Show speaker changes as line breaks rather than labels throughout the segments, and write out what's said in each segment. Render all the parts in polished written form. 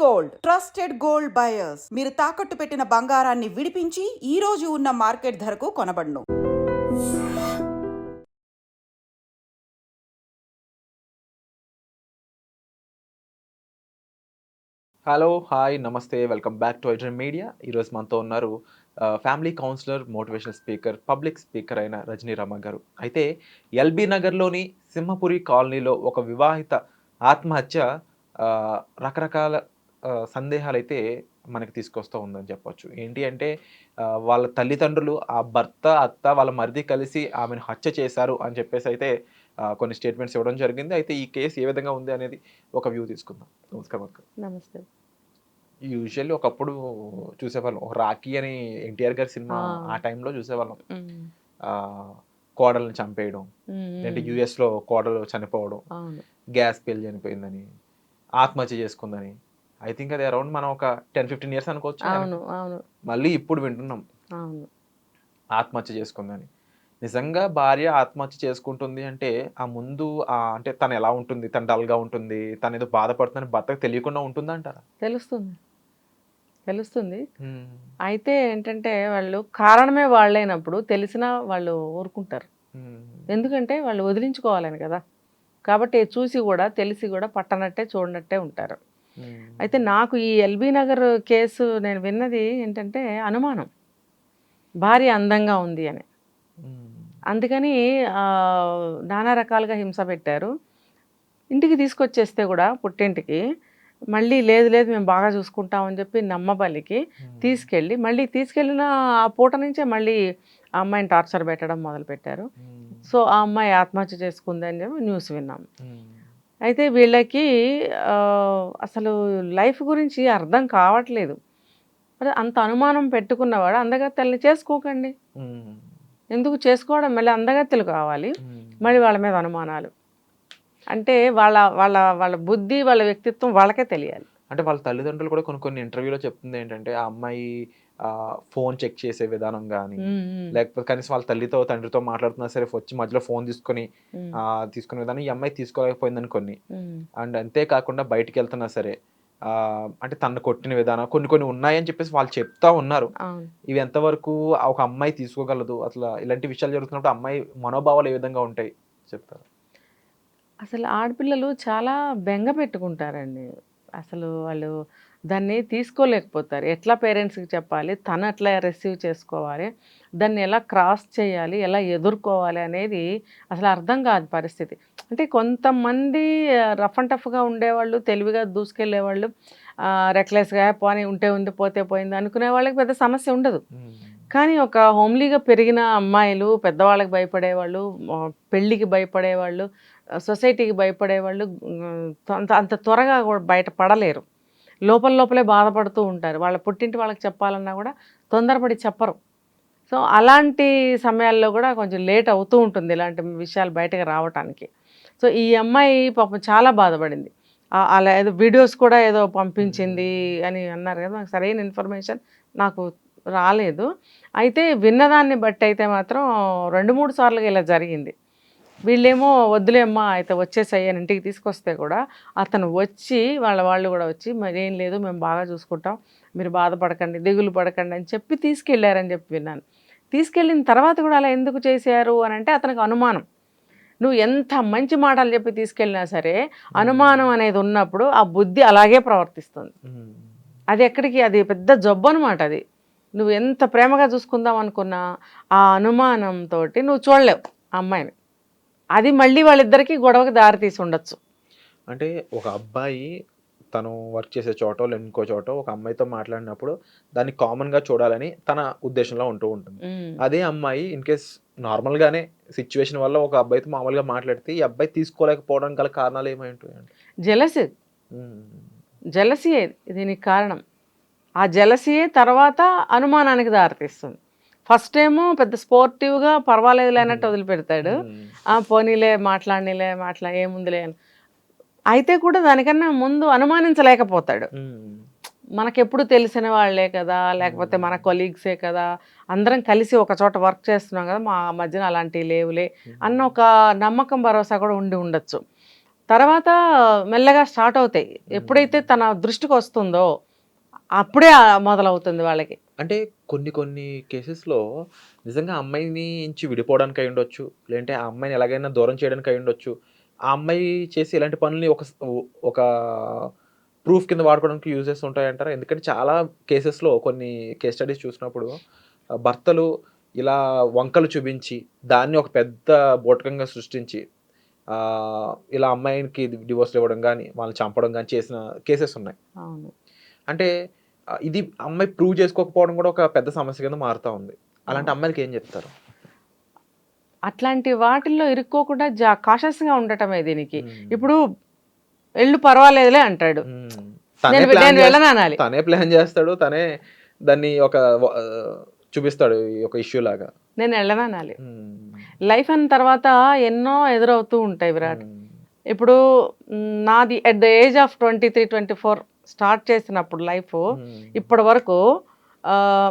Gold trusted gold buyers మీరు తాకట్టు పెట్టిన బంగారాన్ని విడిపించి ఈ రోజు ఉన్న మార్కెట్ ధరకు కొనబడును.
హలో, హాయ్, నమస్తే, welcome back to iDream media. ఈరోజు మనతో ఉన్నారు family counsellor, motivational speaker, public speaker అయిన రజనీ రమ గారు. అయితే ఎల్బీ నగర్లోని సింహపురి కాలనీలో ఒక వివాహిత ఆత్మహత్య రకరకాల సందేహాలైతే మనకి తీసుకొస్తూ ఉందని చెప్పొచ్చు. ఏంటి అంటే వాళ్ళ తల్లిదండ్రులు, ఆ భర్త, అత్త, వాళ్ళ మరిది కలిసి ఆమెను హత్య చేశారు అని చెప్పేసి అయితే కొన్ని స్టేట్మెంట్స్ ఇవ్వడం జరిగింది. అయితే ఈ కేసు ఏ విధంగా ఉంది అనేది ఒక వ్యూ తీసుకుందాం. నమస్కారం అక్క.
నమస్తే.
యూజువల్లీ ఒకప్పుడు చూసేవాళ్ళం. ఒక 'రాఖీ' అని ఎన్టీఆర్ గారి సినిమా ఆ టైంలో చూసేవాళ్ళం. కోడల్ని చంపేయడం, లేదంటే యూఎస్‌లో కోడలు చనిపోవడం, గ్యాస్ పేలి చనిపోయిందని, ఆత్మహత్య చేసుకుందని. ఐ థింక్ అది అరౌండ్ మనం ఒక 10-15 ఇయర్స్ అనుకోవచ్చు. మళ్ళీ ఇప్పుడు వింటున్నాం ఆత్మహత్య చేసుకుందని. నిజంగా భార్య ఆత్మహత్య చేసుకుంటుంది అంటే ఆ ముందు అంటే తను ఎలా ఉంటుంది, తను డల్‌గా ఉంటుంది, తను ఏదో బాధపడుతుందని భర్తకు తెలియకుండా ఉంటుందంటారా?
తెలుస్తుంది. అయితే ఏంటంటే వాళ్ళు కారణమే వాళ్ళైనప్పుడు తెలిసినా వాళ్ళు ఊరుకుంటారు. ఎందుకంటే వాళ్ళు వదిలించుకోవాలని కదా. కాబట్టి చూసి కూడా తెలిసి కూడా పట్టనట్టే చూడనట్టే ఉంటారు. అయితే నాకు ఈ ఎల్బీ నగర్ కేసు నేను విన్నది ఏంటంటే అనుమానం, భార్య అందంగా ఉంది అని. అందుకని నానా రకాలుగా హింస పెట్టారు. ఇంటికి తీసుకొచ్చేస్తే కూడా పుట్టింటికి మళ్ళీ లేదు మేము బాగా చూసుకుంటామని చెప్పి నమ్మబలికి తీసుకెళ్ళిన ఆ పూట నుంచే మళ్ళీ ఆ అమ్మాయిని టార్చర్ పెట్టడం మొదలుపెట్టారు. సో ఆ అమ్మాయి ఆత్మహత్య చేసుకుంది అని చెప్పి న్యూస్ విన్నాం. అయితే వీళ్ళకి అసలు లైఫ్ గురించి అర్థం కావట్లేదు. అంత అనుమానం పెట్టుకున్నవాడు అందగత్తెల్ని చేసుకోకండి. ఎందుకు చేసుకోవడం? మళ్ళీ అందగత్తెలు కావాలి, మళ్ళీ వాళ్ళ మీద అనుమానాలు. అంటే వాళ్ళ వాళ్ళ వాళ్ళ బుద్ధి, వాళ్ళ వ్యక్తిత్వం వాళ్ళకే తెలియాలి.
అంటే వాళ్ళ తల్లిదండ్రులు కూడా కొన్ని ఇంటర్వ్యూలో చెప్తుంది ఏంటంటే ఆ అమ్మాయి ఫోన్ చెక్ చేసే విధానం కానీ, లేకపోతే కనీసం వాళ్ళ తల్లితో తండ్రితో మాట్లాడుతున్నా సరే వచ్చి మధ్యలో ఫోన్ తీసుకునే విధానం ఈ అమ్మాయి తీసుకోలేకపోయిందని కొన్ని. అండ్ అంతేకాకుండా బయటికి వెళ్తున్నా సరే అంటే తను కొట్టిన విధానం కొన్ని ఉన్నాయని చెప్పేసి వాళ్ళు చెప్తా ఉన్నారు. ఇవి ఎంతవరకు ఒక అమ్మాయి తీసుకోగలదు? అసలు ఇలాంటి విషయాలు జరుగుతున్నప్పుడు అమ్మాయి మనోభావాలు ఏ విధంగా ఉంటాయి చెప్తారు?
అసలు ఆడపిల్లలు చాలా బెంగ పెట్టుకుంటారండి. అసలు వాళ్ళు దాన్ని తీసుకోలేకపోతారు. ఎట్లా పేరెంట్స్కి చెప్పాలి, తను ఎట్లా రిసీవ్ చేసుకోవాలి, దాన్ని ఎలా క్రాస్ చేయాలి, ఎలా ఎదుర్కోవాలి అనేది అసలు అర్థం కాదు పరిస్థితి. అంటే కొంతమంది రఫ్ అండ్ టఫ్గా ఉండేవాళ్ళు, తెలివిగా దూసుకెళ్ళేవాళ్ళు, రెక్లెస్గా పోనీ ఉంటే ఉంది పోతే పోయింది అనుకునే వాళ్ళకి పెద్ద సమస్య ఉండదు. కానీ ఒక హోమ్లీగా పెరిగిన అమ్మాయిలు, పెద్దవాళ్ళకి భయపడేవాళ్ళు, పెళ్ళికి భయపడేవాళ్ళు, సొసైటీకి భయపడేవాళ్ళు అంత త్వరగా కూడా బయటపడలేరు. లోపలే బాధపడుతూ ఉంటారు. వాళ్ళ పుట్టింటి వాళ్ళకి చెప్పాలన్నా కూడా తొందరపడి చెప్పరు. సో అలాంటి సమయాల్లో కూడా కొంచెం లేట్ అవుతూ ఉంటుంది ఇలాంటి విషయాలు బయటకు రావటానికి. సో ఈ అమ్మాయి పాపం చాలా బాధపడింది. అలా ఏదో వీడియోస్ కూడా ఏదో పంపించింది అని అన్నారు కదా. నాకు సరైన ఇన్ఫర్మేషన్ నాకు రాలేదు. అయితే విన్నదాన్ని బట్టి అయితే మాత్రం 2-3 సార్లుగా ఇలా జరిగింది. వీళ్ళేమో వద్దులేమ్మా అయితే వచ్చేసాయి అని ఇంటికి తీసుకొస్తే కూడా అతను వచ్చి వాళ్ళు కూడా వచ్చి మరి ఏం లేదు మేము బాగా చూసుకుంటాం, మీరు బాధపడకండి, దిగులు పడకండి అని చెప్పి తీసుకెళ్ళారని చెప్పి విన్నాను. తీసుకెళ్ళిన తర్వాత కూడా అలా ఎందుకు చేశారు అని అంటే అతనికి అనుమానం. నువ్వు ఎంత మంచి మాటలు చెప్పి తీసుకెళ్ళినా సరే అనుమానం అనేది ఉన్నప్పుడు ఆ బుద్ధి అలాగే ప్రవర్తిస్తుంది. అది ఎక్కడికి, అది పెద్ద జబ్బు అనమాట. అది నువ్వు ఎంత ప్రేమగా చూసుకుందాం అనుకున్నా ఆ అనుమానంతో నువ్వు చూడలేవు ఆ అమ్మాయిని. అది మళ్ళీ వాళ్ళిద్దరికీ గొడవకి దారి తీసి ఉండొచ్చు.
అంటే ఒక అబ్బాయి తను వర్క్ చేసే చోటో ఇంకో చోటో ఒక అమ్మాయితో మాట్లాడినప్పుడు దాన్ని కామన్గా చూడాలని తన ఉద్దేశంలో ఉంటూ ఉంటుంది. అదే అమ్మాయి ఇన్ కేస్ నార్మల్గానే సిచ్యువేషన్ వల్ల ఒక అబ్బాయితో మామూలుగా మాట్లాడితే ఈ అబ్బాయి తీసుకోలేకపోవడం గల కారణాలు ఏమై ఉంటాయండి?
జెలసీయే దీనికి కారణం. ఆ జెలసీయే తర్వాత అనుమానానికి దారితీస్తుంది. ఫస్ట్ ఏమో పెద్ద స్పోర్టివ్గా పర్వాలేదు లేనట్టు వదిలిపెడతాడు. పోనీలే మాట్లా ఏముందిలే అని. అయితే కూడా దానికన్నా ముందు అనుమానించలేకపోతాడు. మనకెప్పుడు తెలిసిన వాళ్ళే కదా, లేకపోతే మన కొలీగ్సే కదా, అందరం కలిసి ఒక చోట వర్క్ చేస్తున్నాం కదా, మా మధ్యన అలాంటివి లేవులే అన్న ఒక నమ్మకం భరోసా కూడా ఉండొచ్చు. తర్వాత మెల్లగా స్టార్ట్ అవుతాయి. ఎప్పుడైతే తన దృష్టికి వస్తుందో అప్పుడే మొదలవుతుంది వాళ్ళకి.
అంటే కొన్ని కొన్ని కేసెస్‌లో నిజంగా అమ్మాయిని నుంచి విడిపోవడానికి అయ్యుండొచ్చు. లేదంటే ఆ అమ్మాయిని ఎలాగైనా దూరం చేయడానికి అయ్యుండొచ్చు. ఆ అమ్మాయి చేసే ఇలాంటి పనుల్ని ఒక ప్రూఫ్ కింద వాడుకోవడానికి యూజ్ ఉంటాయంటారా? ఎందుకంటే చాలా కేసెస్‌లో కొన్ని కేస్ స్టడీస్ చూసినప్పుడు భర్తలు ఇలా వంకలు చూపించి, దాన్ని ఒక పెద్ద బూటకంగా సృష్టించి ఇలా అమ్మాయికి డివోర్స్‌లు ఇవ్వడం గాని, వాళ్ళని చంపడం గాని చేసిన కేసెస్ ఉన్నాయి.
అవును.
అంటే ఇది అమ్మాయి ప్రూవ్ చేసుకోకపోవడం కూడా ఒక పెద్ద సమస్య కింద మారుతా ఉంది. అలాంటి అమ్మాయిలకి ఏం చెప్తారు?
అట్లాంటి వాటిల్లో ఇరుక్కోకుండా కాషస్‌గా ఉండటమే దీనికి.
హ్మ్.
ఇప్పుడు "ఎళ్ళు పర్వాలేదులే" అంటాడు.
హ్మ్.
నేను వెళ్ళననాలి.
తనే ప్లాన్ చేస్తాడు. తనే దాన్ని ఒక చూపిస్తాడు ఈ ఒక ఇష్యూ లాగా.
నేను వెళ్ళననాలి.
హ్మ్.
లైఫ్ అన్న తర్వాత ఎన్నో ఎదురవుతూ ఉంటాయి విరాట్.
హ్మ్.
ఇప్పుడు నాది at the age of 23, 24 start చేసినప్పుడు లైఫు
హ్మ్.
ఇప్పటి వరకు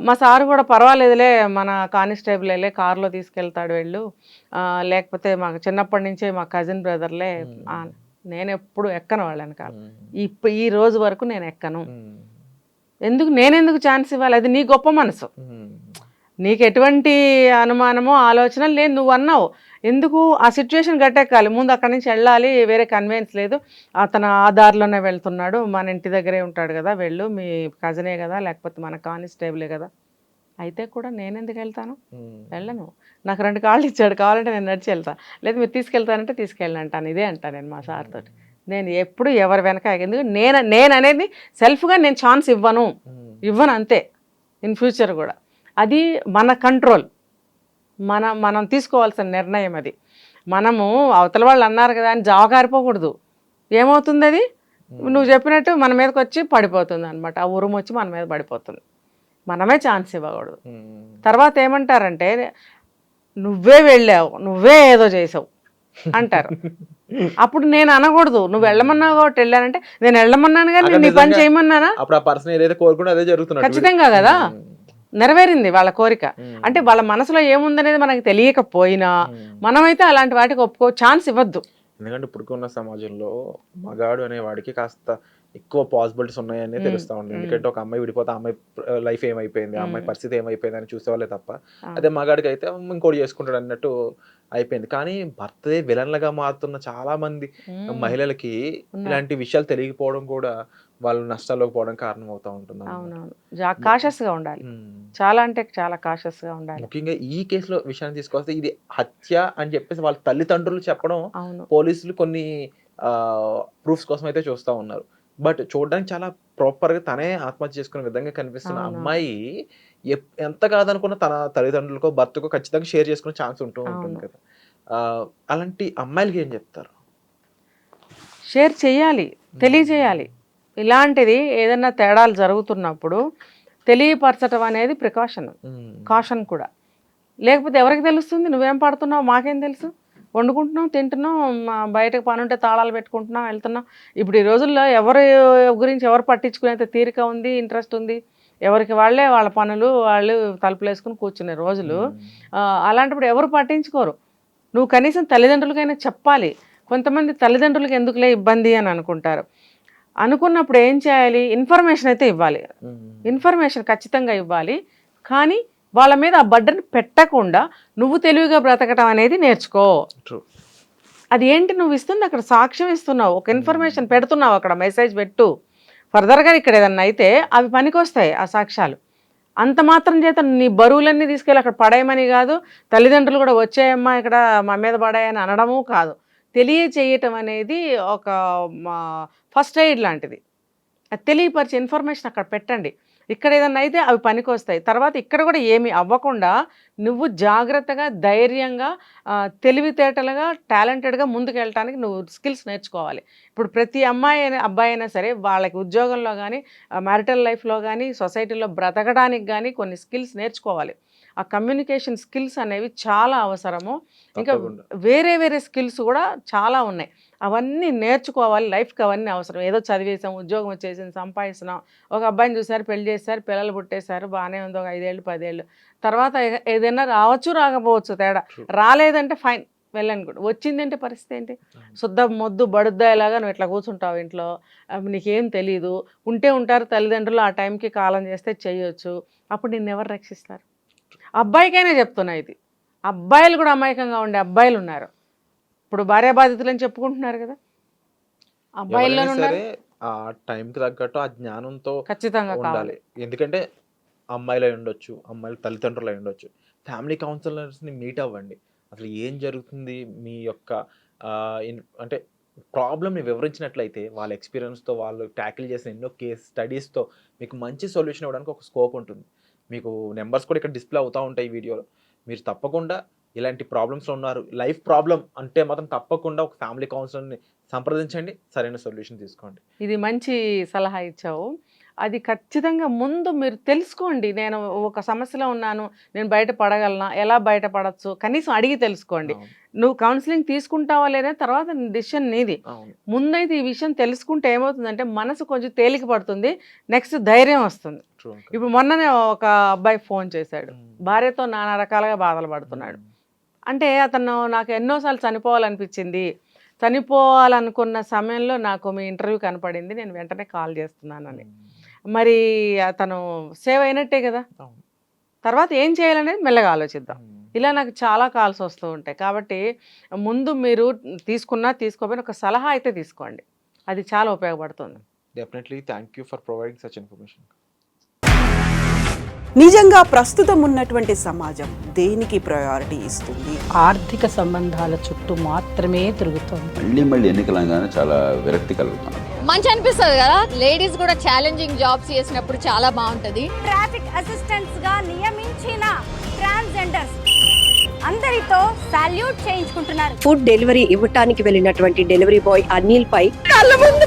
మా సారు కూడా "పర్వాలేదులే మన కానిస్టేబులేలే కార్‌లో తీసుకెళ్తాడు వెళ్ళు. లేకపోతే మాకు చిన్నప్పటి నుంచే మా కజిన్ బ్రదర్‌లే"
హ్మ్.
నేనెప్పుడు ఎక్కను వాళ్ళ వెనకాల.
హ్మ్.
ఈ రోజు వరకు నేను ఎక్కను.
హ్మ్.
నేనెందుకు ఛాన్స్ ఇవ్వాలి? అది నీ గొప్ప మనసు.
హ్మ్.
నీకెటువంటి అనుమానమో, ఆలోచన లేదు నువ్వన్నావు. ఎందుకు ఆ సిట్యుయేషన్ గట్టెక్కాలి. ముందు అక్కడి నుంచి ఎళ్ళాలి. వేరే కన్వెన్స్ లేదు. అతను ఆ దారిలోనే వెళ్తున్నాడు. మన ఇంటి దగ్గరే ఉంటాడు గదా! వెళ్ళు. మీ కజినే గదా! లేకపోతే మన కానిస్టేబులే గదా! అయితే కూడా నేనెందుకెళ్తాను?
హ్మ్.
వెళ్ళను. నాకు 2 కాళ్ళు ఇచ్చాడు. కావాలంటే నేను నడిచి ఎళ్తా. లేదు మీరు తీసుకెళ్తానంటే తీసుకెళ్ళంటాను. ఇదే అంటా నేను మా సార్‌తోటి. నేను ఎప్పుడు ఎవరి వెనక ఎందుకు నేననేది సెల్ఫ్‌గా నేను ఛాన్స్ ఇవ్వను.
హ్మ్.
ఇవ్వను అంతే. ఇన్ ఫ్యూచర్ గూడా. అది మన కంట్రోల్. మనం తీసుకోవాల్సిన నిర్ణయం అది. మనము అవతల వాళ్ళు అన్నారు కదా అని జావకారిపోకూడదు. ఏమవుతుందది?
హ్మ్.
నువ్వు చెప్పినట్టు మన మీదకొచ్చి పడిపోతుందనమాట. ఆ ఉరుమొచ్చి మన మీద పడిపోతుంది. మనమే ఛాన్స్ ఇవ్వకూడదు.
హ్మ్.
తర్వాత ఏమంటారంటే, "నువ్వే వెళ్ళావు. నువ్వే ఏదో చేసావు" అంటారు. అప్పుడు నేను అనకూడదు. "నువ్వు వెళ్ళమన్నావు కాబట్టి వెళ్ళానంటే" నేను వెళ్ళమన్నాను గాని
అక్కడ
నేను నీ పని
నిజంగా
చేయమన్నానా?
అప్పుడు ఆ పర్సన్ ఏదైతే కోరుకున్నాడో అదే జరుగుతున్నట్టు
ఖచ్చితంగా గదా!
హ్మ్.
నెరవేరింది వాళ్ళ కోరిక.
హ్మ్.
అంటే వాళ్ళ మనసులో ఏముందనేది మనకు తెలియకపోయినా,
హ్మ్.
మనమైతే అలాంటి వాటికి ఛాన్స్ ఇవ్వద్దు.
ఎందుకంటే ఇప్పుడుకున్న సమాజంలో మగాడు అనేవాడికి కాస్త ఎక్కువ పాసిబిలిటీస్ ఉన్నాయని
హ్మ్.
తెలుస్తా ఉంది.
హ్మ్.
ఎందుకంటే ఒక అమ్మాయి విడిపోతే ఆ అమ్మాయి లైఫ్ ఏమైపోయింది? ఆ అమ్మాయి
హ్మ్.
పరిస్థితి ఏమైపోయింది? అని చూసేవాళ్ళే తప్ప, అదే
అవును.
మగాడికైతే ఇంకోటి చేసుకుంటాడు అన్నట్టు అయిపోయింది. కానీ భర్తే విలన్‌లుగా మారుతున్న చాలా మంది
హ్మ్.
మహిళలకి
ఉన్నారు.
ఇలాంటి విషయాలు తెలియకపోవడం కూడా వాళ్ళు నష్టాల్లోకి పోవడం కారణం అవుతా ఉంటుందన్నమాట.
అవునవును.
ము
కాషస్‌గా ఉండాలి.
హ్మ్.
చాలా అంటే చాలా కాషస్‌గా ఉండాలి.
ముఖ్యంగా ఈ కేస్‌లో విషయాన్ని తీసుకొస్తే ఇది హత్య అని చెప్పేసి వాళ్ళ తల్లిదండ్రులు చెప్పడం
అవును.
పోలీసులు కొన్ని ప్రూఫ్స్ కోసం అయితే చూస్తా ఉన్నారు. బట్ చూడడానికి చాలా ప్రాపర్‌గా తనే ఆత్మహత్య చేసుకునే విధంగా కనిపిస్తున్న
అవునవును.
అమ్మాయి ఎంత కాదనుకున్న తన తల్లిదండ్రులకో, భర్తకో ఖచ్చితంగా షేర్ చేసుకునే ఛాన్స్ ఉంటూ ఉంటుంది
అవును.
కదా! అలాంటి అమ్మాయిలకి ఏం చెప్తారు?
షేర్ చెయ్యాలి.
హ్మ్.
తెలియజేయాలి. ఇలాంటిది ఏదన్నా తేడాలు జరుగుతున్నప్పుడు తెలియపరచటం అనేది ప్రికాషన్.
హ్మ్.
కాషన్ కూడా. లేకపోతే ఎవరికి తెలుస్తుంది? నువ్వేం పడుతున్నావు మాకేం తెలుసు? వండుకుంటున్నాం, తింటున్నాం, బయటకు పనుంటే తాళాలు పెట్టుకుంటున్నాం, వెళ్తున్నాం. ఇప్పుడు ఈ రోజుల్లో ఎవరి గురించి ఎవరు పట్టించుకునేంత తీరిక ఉంది, ఇంట్రెస్ట్ ఉంది. ఎవరికి వాళ్ళే వాళ్ళ పనులు, వాళ్ళు తలుపులేసుకొని కూర్చునే రోజులు.
హ్మ్.
అలాంటప్పుడు ఎవరు పట్టించుకోరు. నువ్వు కనీసం తల్లిదండ్రులకైనా చెప్పాలి. కొంతమంది తల్లిదండ్రులకి ఎందుకులే ఇబ్బంది అని అనుకుంటారు. అనుకున్నప్పుడు ఏం చేయాలి? ఇన్ఫర్మేషన్ అయితే ఇవ్వాలి.
హ్మ్.
ఇన్ఫర్మేషన్ ఖచ్చితంగా ఇవ్వాలి. కానీ వాళ్ళ మీద ఆ బర్డెన్ పెట్టకుండా నువ్వు తెలివిగా బ్రతకటం అనేది నేర్చుకో.
ట్రూ.
అది ఏంటి నువ్వు ఇస్తుంది అక్కడ సాక్ష్యం ఇస్తున్నావు. ఒక ఇన్ఫర్మేషన్
హ్మ్.
పెడుతున్నావు అక్కడ మెసేజ్ పెట్టు. ఫర్దర్‌గా ఇక్కడ ఏదన్నా అయితే అవి పనికొస్తాయి ఆ సాక్ష్యాలు. అంత మాత్రం చేత నీ బరువులన్నీ తీసుకెళ్ళి అక్కడ పడేయమని కాదు. తల్లిదండ్రులు కూడా వచ్చేయమ్మా ఇక్కడ మా మీద పడేయని అనడము కాదు. తెలియచేయటం అనేది ఒక మా ఫస్ట్ ఎయిడ్ లాంటిది. అది తెలియపరిచే ఇన్ఫర్మేషన్ అక్కడ పెట్టండి. ఇక్కడ ఏదన్నా అయితే అవి పనికొస్తాయి. తర్వాత ఇక్కడ కూడా ఏమి అవ్వకుండా నువ్వు జాగ్రత్తగా, ధైర్యంగా, తెలివితేటలుగా, టాలెంటెడ్‌గా ముందుకెళ్ళటానికి నువ్వు స్కిల్స్ నేర్చుకోవాలి. ఇప్పుడు ప్రతి అమ్మాయి అయినా, అబ్బాయి అయినా సరే వాళ్ళకి ఉద్యోగంలో గానీ, మ్యారిటల్ లైఫ్‌లో గానీ, సొసైటీలో బ్రతకడానికి గానీ కొన్ని స్కిల్స్ నేర్చుకోవాలి. ఆ కమ్యూనికేషన్ స్కిల్స్ అనేవి చాలా అవసరము. ఇంకా
తప్పకుండా.
వేరే వేరే స్కిల్స్ కూడా చాలా ఉన్నాయి. అవన్నీ నేర్చుకోవాలి. లైఫ్‌కి అవన్నీ అవసరం. ఏదో చదివేసాం, ఉద్యోగం వచ్చేసింది, సంపాదిస్తున్నాం. ఒక అబ్బాయిని చూసారు, పెళ్లి చేసారు, పిల్లలు పుట్టేసారు. బానే ఉంది. ఒక 5 ఏళ్ళు, 10 ఏళ్ళు. తర్వాత ఏదైనా రావచ్చు, రాకపోవచ్చు తేడా.
ట్రూ.
రాలేదంటే ఫైన్. వెళ్ళను కూడా. వచ్చిందంటే పరిస్థితి ఏంటి? శుద్ధ మొద్దు బడుద్దాయిలాగా నువ్వు ఇట్లా కూర్చుంటావు ఇంట్లో, నీకేం తెలీదు. ఉంటే ఉంటారు తల్లిదండ్రులు, ఆ టైంకి కాలం చేస్తే చేయొచ్చు. అప్పుడు నిన్ను ఎవరు రక్షిస్తారు? అబ్బాయికైనా చెప్తున్నా ఇది, అబ్బాయిలు కూడా అమాయకంగా ఉండే అబ్బాయిలు ఉన్నారు. ఇప్పుడు భార్యాబాధితులు అని చెప్పుకుంటున్నారు కదా, అబ్బాయిల్లోనే ఉన్నారు.
సరే ఆ టైంకి తగ్గట్టు ఆ జ్ఞానంతో
ఖచ్చితంగా కావాలి.
ఉండాలి. ఎందుకంటే అమ్మాయిలు అయి ఉండొచ్చు, అమ్మాయిల తల్లిదండ్రులు అయి ఉండొచ్చు. ఫ్యామిలీ కౌన్సిలర్స్ని మీట్ అవ్వండి. అసలు ఏం జరుగుతుంది మీ యొక్క అంటే ప్రాబ్లమ్ని వివరించినట్లయితే వాళ్ళ ఎక్స్పీరియన్స్తో వాళ్ళు ట్యాకిల్ చేసిన ఎన్నో కేస్ స్టడీస్తో మీకు మంచి సొల్యూషన్ ఇవ్వడానికి ఒక స్కోప్ ఉంటుంది. మీకు నెంబర్స్ కూడా ఇక్కడ డిస్ప్లే అవుతూ ఉంటాయి ఈ వీడియోలో. మీరు తప్పకుండా ఇలాంటి ప్రాబ్లమ్స్లో ఉన్నారు, లైఫ్ ప్రాబ్లం అంటే మాత్రం తప్పకుండా ఒక ఫ్యామిలీ కౌన్సిలర్ని సంప్రదించండి, సరైన సొల్యూషన్ తీసుకోండి.
ఇది మంచి సలహా ఇచ్చావు. అది ఖచ్చితంగా ముందు మీరు తెలుసుకోండి. నేను ఒక సమస్యలో ఉన్నాను, నేను బయటపడగలనా, ఎలా బయటపడచ్చు, కనీసం అడిగి తెలుసుకోండి. నువ్వు కౌన్సిలింగ్ తీసుకుంటావా లేదా తర్వాత డిసిషన్ నీది. ముందైతే ఈ విషయం తెలుసుకుంటే ఏమవుతుందంటే మనసు కొంచెం తేలిక పడుతుంది, నెక్స్ట్ ధైర్యం వస్తుంది. ఇప్పుడు మొన్ననే ఒక అబ్బాయి ఫోన్ చేశాడు, భార్యతో నానా రకాలుగా బాధలు పడుతున్నాడు. అంటే అతను నాకు ఎన్నోసార్లు చనిపోవాలనిపించింది, చనిపోవాలనుకున్న సమయంలో నాకు మీ ఇంటర్వ్యూ కనపడింది, నేను వెంటనే కాల్ చేస్తున్నానని. మరి అతను సేవ్ అయినట్టే కదా. తర్వాత ఏం చేయాలనేది మెల్లగా ఆలోచిద్దాం. ఇలా నాకు చాలా కాల్స్ వస్తూ ఉంటాయి. కాబట్టి ముందు మీరు తీసుకున్నా తీసుకోకపోయినా ఒక సలహా అయితే తీసుకోండి, అది చాలా ఉపయోగపడుతుంది.
Definitely thank you for providing such information.
నిజంగా ప్రస్తుతం ఉన్నటువంటి సమాజం దేనికి ప్రయారిటీ ఇస్తుంది?
ఆర్థిక సంబంధాల చుట్టూ మాత్రమే తిరుగుతోంది.
మళ్ళీ ఎన్నికలంగానే చాలా విరక్తి కలుగుతాను.
మంచి అనిపిస్తుంది కదా, లేడీస్ కూడా ఛాలెంజింగ్ జాబ్స్ చేసినప్పుడు చాలా బాగుంటది.
ట్రాఫిక్ అసిస్టెంట్స్ గా నియమించిన ట్రాన్స్జెండర్స్ అందరితో సాల్యూట్ చేయించుకుంటున్నారు.
ఫుడ్ డెలివరీ ఇవ్వటానికి వెళ్ళినటువంటి డెలివరీ బాయ్ అనిల్ పై కళ్ళ ముందు